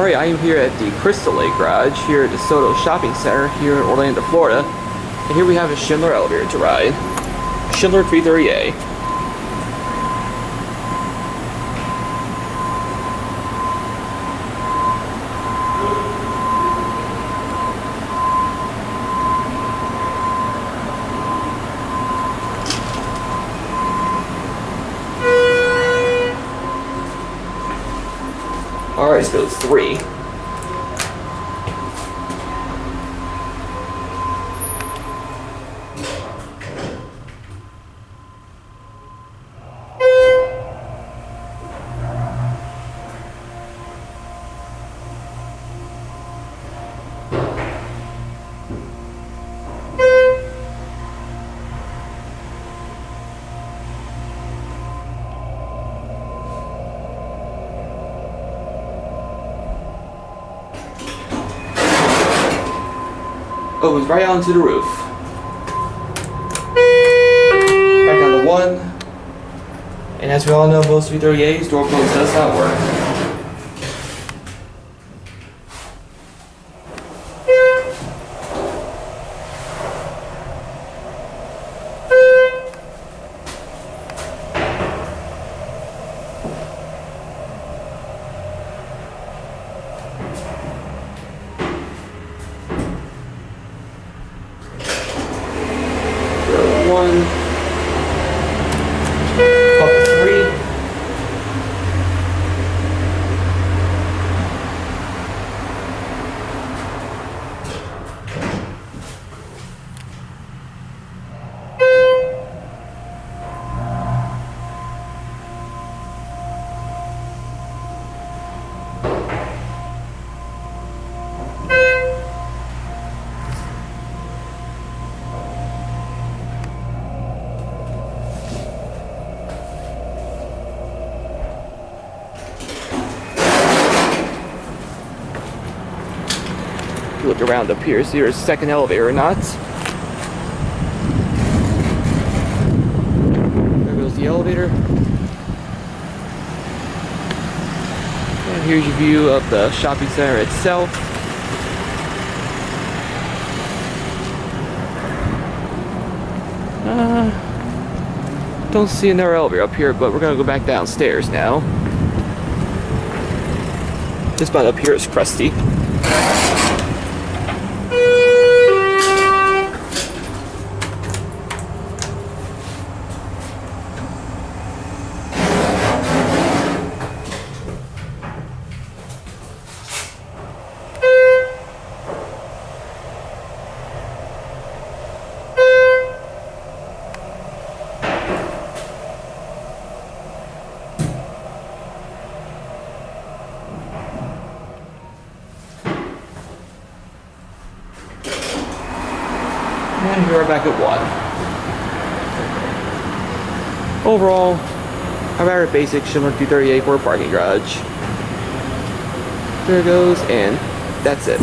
Alright, I am here at the Crystal Lake Garage here at the SoDo Shopping Center here in Orlando, Florida. And here we have a Schindler elevator to ride. Schindler 330A. Alright, so it's 3. Oh, it's right onto the roof. Back on the 1. And as we all know, most 330As, door close does not work. One, up to 3. Look around up here, see there's a second elevator or not. There goes the elevator. And here's your view of the shopping center itself. Don't see another elevator up here, but we're gonna go back downstairs now. This spot up here is crusty. And we are back at 1. Overall, a rather basic Schindler 330A for a parking garage. There it goes, and that's it.